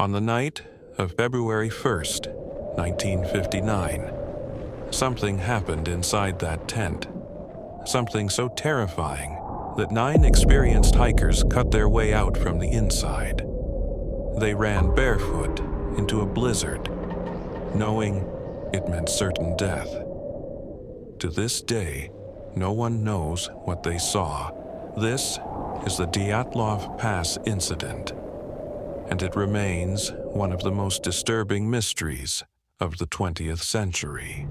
On the night of February 1st, 1959, something happened inside that tent. Something so terrifying that 9 experienced hikers cut their way out from the inside. They ran barefoot into a blizzard, knowing it meant certain death. To this day, no one knows what they saw. This is the Dyatlov Pass incident, and it remains one of the most disturbing mysteries of the 20th century.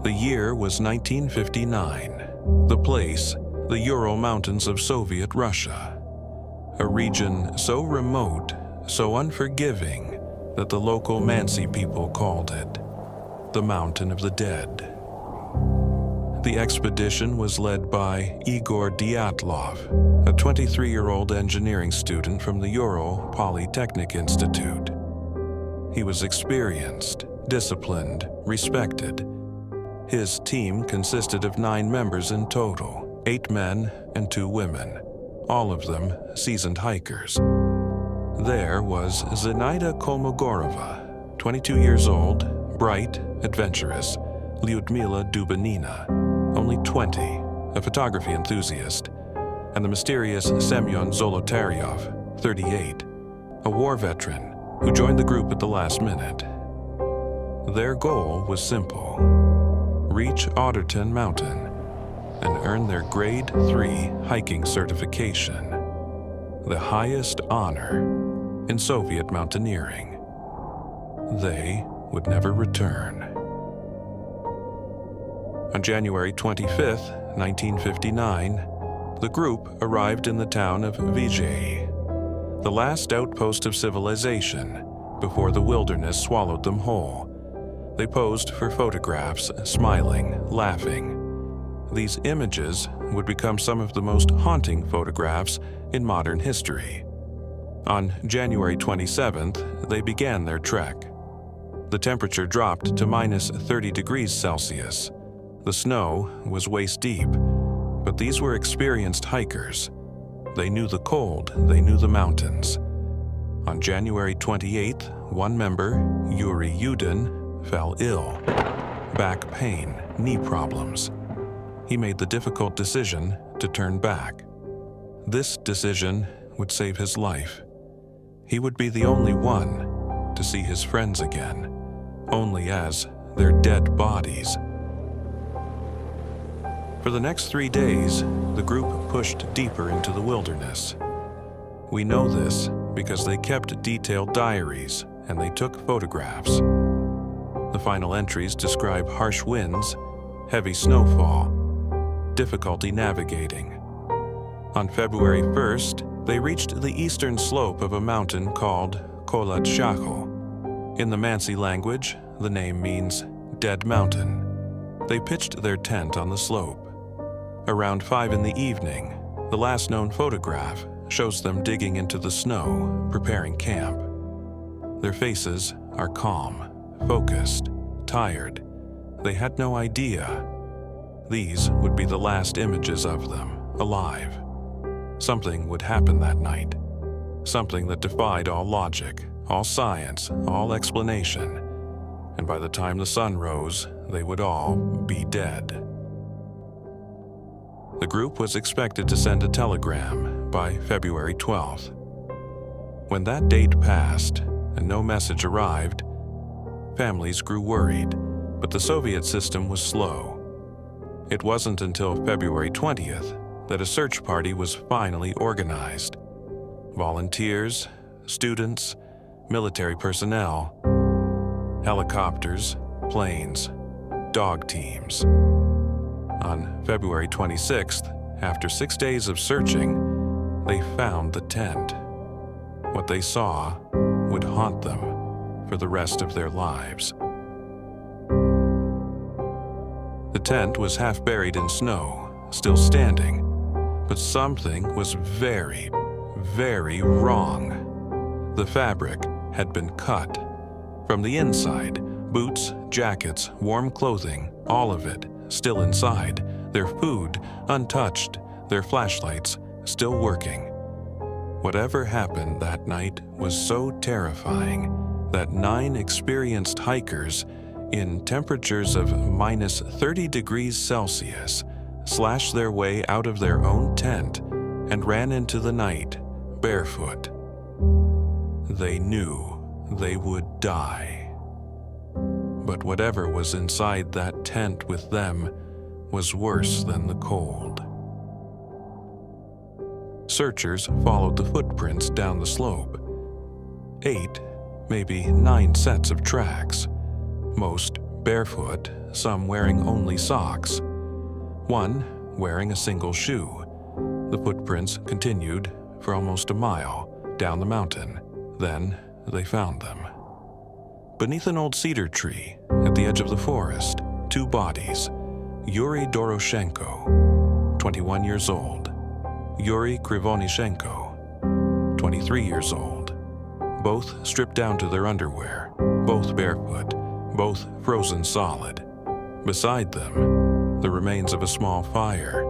The year was 1959. The place, the Ural Mountains of Soviet Russia. A region so remote, so unforgiving, that the local Mansi people called it the Mountain of the Dead. The expedition was led by Igor Dyatlov, a 23-year-old engineering student from the Ural Polytechnic Institute. He was experienced, disciplined, respected. His team consisted of 9 members in total, 8 men and 2 women, all of them seasoned hikers. There was Zinaida Kolmogorova, 22 years old, bright, adventurous, Lyudmila Dubinina, only 20, a photography enthusiast, and the mysterious Semyon Zolotaryov, 38, a war veteran who joined the group at the last minute. Their goal was simple: reach Otterton Mountain and earn their Grade 3 hiking certification, the highest honor in Soviet mountaineering. They would never return. On January 25th, 1959, the group arrived in the town of Vizhay, the last outpost of civilization before the wilderness swallowed them whole. They posed for photographs, smiling, laughing. These images would become some of the most haunting photographs in modern history. On January 27th, they began their trek. The temperature dropped to minus 30 degrees Celsius. The snow was waist-deep, but these were experienced hikers. They knew the cold, they knew the mountains. On January 28th, one member, Yuri Yudin, fell ill. Back pain, knee problems. He made the difficult decision to turn back. This decision would save his life. He would be the only one to see his friends again, only as their dead bodies. For the next 3 days, the group pushed deeper into the wilderness. We know this because they kept detailed diaries and they took photographs. The final entries describe harsh winds, heavy snowfall, difficulty navigating. On February 1st, they reached the eastern slope of a mountain called Kholat Syakhl. In the Mansi language, the name means Dead Mountain. They pitched their tent on the slope. Around 5 in the evening, the last known photograph shows them digging into the snow, preparing camp. Their faces are calm, focused, tired. They had no idea. These would be the last images of them, alive. Something would happen that night. Something that defied all logic, all science, all explanation. And by the time the sun rose, they would all be dead. The group was expected to send a telegram by February 12th. When that date passed and no message arrived, families grew worried, but the Soviet system was slow. It wasn't until February 20th that a search party was finally organized. Volunteers, students, military personnel, helicopters, planes, dog teams. On February 26th, after 6 days of searching, they found the tent. What they saw would haunt them for the rest of their lives. The tent was half buried in snow, still standing, but something was very, very wrong. The fabric had been cut. From the inside, boots, jackets, warm clothing, all of it, still inside, their food untouched, their flashlights still working. Whatever happened that night was so terrifying that 9 experienced hikers in temperatures of minus 30 degrees Celsius slashed their way out of their own tent and ran into the night barefoot. They knew they would die. But whatever was inside that tent with them was worse than the cold. Searchers followed the footprints down the slope. 8, maybe 9 sets of tracks, most barefoot, some wearing only socks, one wearing a single shoe. The footprints continued for almost a mile down the mountain. Then they found them. Beneath an old cedar tree at the edge of the forest, 2 bodies. Yuri Doroshenko, 21 years old. Yuri Krivonishenko, 23 years old. Both stripped down to their underwear, both barefoot, both frozen solid. Beside them, the remains of a small fire.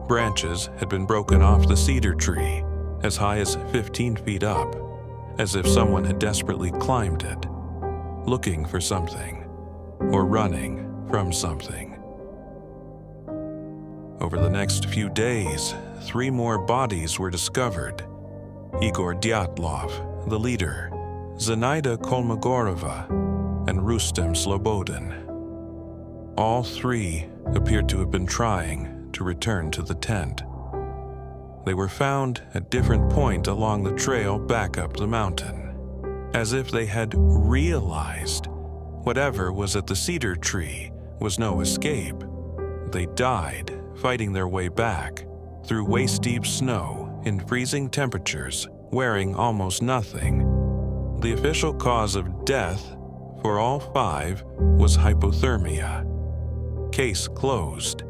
Branches had been broken off the cedar tree as high as 15 feet up, as if someone had desperately climbed it, looking for something, or running from something. Over the next few days, 3 more bodies were discovered. Igor Dyatlov, the leader, Zenaida Kolmogorova, and Rustem Slobodin. All 3 appeared to have been trying to return to the tent. They were found at different points along the trail back up the mountain, as if they had realized whatever was at the cedar tree was no escape. They died fighting their way back through waist-deep snow in freezing temperatures, wearing almost nothing. The official cause of death for all 5 was hypothermia. Case closed.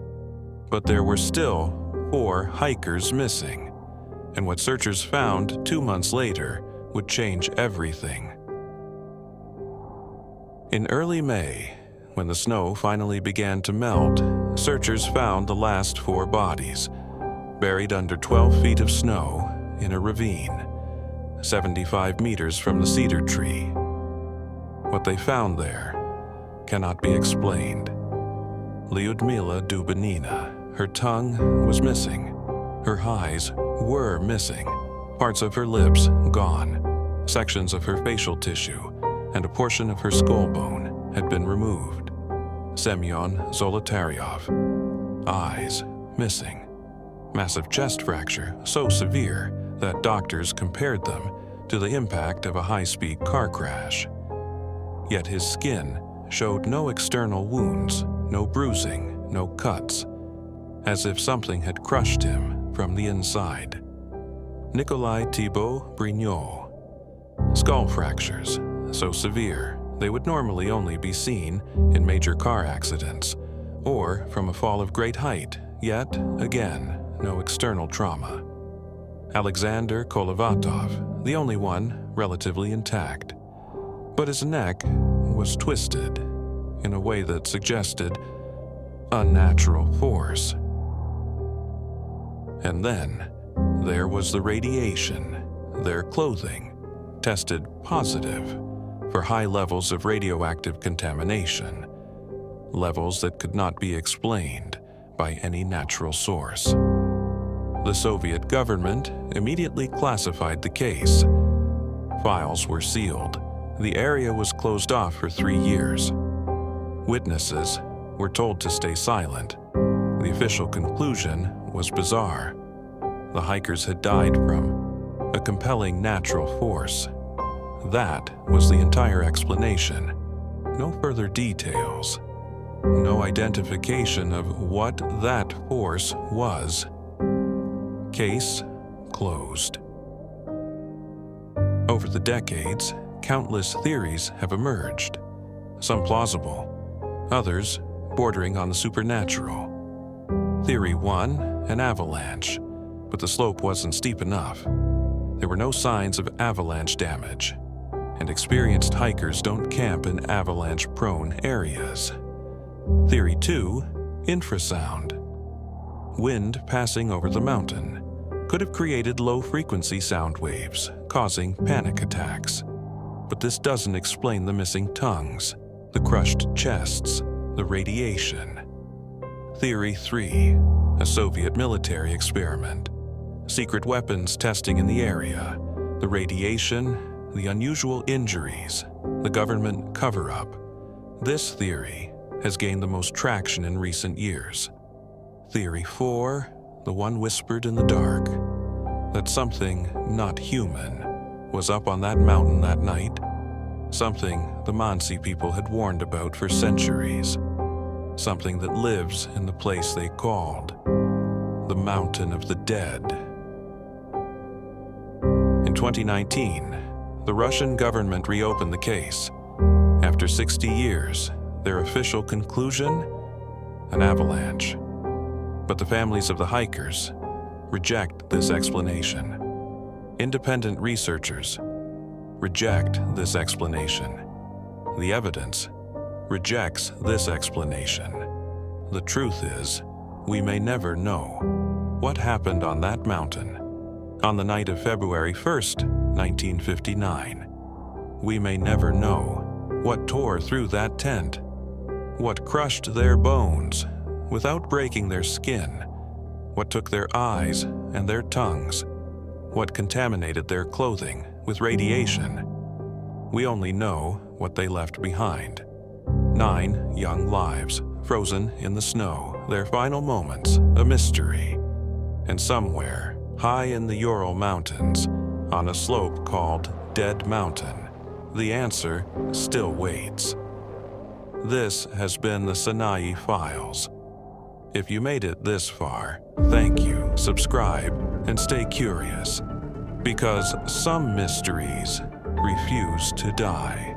But there were still 4 hikers missing, and what searchers found 2 months later would change everything. In early May, when the snow finally began to melt, searchers found the last 4 bodies, buried under 12 feet of snow in a ravine, 75 meters from the cedar tree. What they found there cannot be explained. Lyudmila Dubinina, her tongue was missing, her eyes were missing, parts of her lips gone, sections of her facial tissue and a portion of her skull bone had been removed. Semyon Zolotaryov, eyes missing, massive chest fracture so severe that doctors compared them to the impact of a high-speed car crash. Yet his skin showed no external wounds, no bruising, no cuts, as if something had crushed him from the inside. Nikolai Thibault Brignol, skull fractures so severe they would normally only be seen in major car accidents or from a fall of great height, yet again no external trauma. Alexander Kolovatov, the only one relatively intact, but his neck was twisted in a way that suggested unnatural force. And then there was the radiation. Their clothing tested positive for high levels of radioactive contamination, levels that could not be explained by any natural source. The Soviet government immediately classified the case. Files were sealed. The area was closed off for 3 years. Witnesses were told to stay silent. The official conclusion was bizarre. The hikers had died from a compelling natural force. That was the entire explanation. No further details. No identification of what that force was. Case closed. Over the decades, countless theories have emerged. Some plausible, others bordering on the supernatural. Theory 1, an avalanche, but the slope wasn't steep enough. There were no signs of avalanche damage, and experienced hikers don't camp in avalanche-prone areas. Theory 2, infrasound, wind passing over the mountain, could have created low-frequency sound waves, causing panic attacks. But this doesn't explain the missing tongues, the crushed chests, the radiation. Theory 3. A Soviet military experiment. Secret weapons testing in the area, the radiation, the unusual injuries, the government cover-up. This theory has gained the most traction in recent years. Theory 4, the one whispered in the dark, that something not human was up on that mountain that night, something the Mansi people had warned about for centuries, something that lives in the place they called the Mountain of the Dead. In 2019, the Russian government reopened the case. After 60 years, their official conclusion? An avalanche. But the families of the hikers reject this explanation. Independent researchers reject this explanation. The evidence rejects this explanation. The truth is, we may never know what happened on that mountain on the night of February 1st, 1959. We may never know what tore through that tent, what crushed their bones without breaking their skin, what took their eyes and their tongues, what contaminated their clothing with radiation. We only know what they left behind. 9 young lives frozen in the snow, their final moments a mystery. And somewhere, high in the Ural Mountains, on a slope called Dead Mountain, the answer still waits. This has been the Sanai Files. If you made it this far, thank you, subscribe, and stay curious, because some mysteries refuse to die.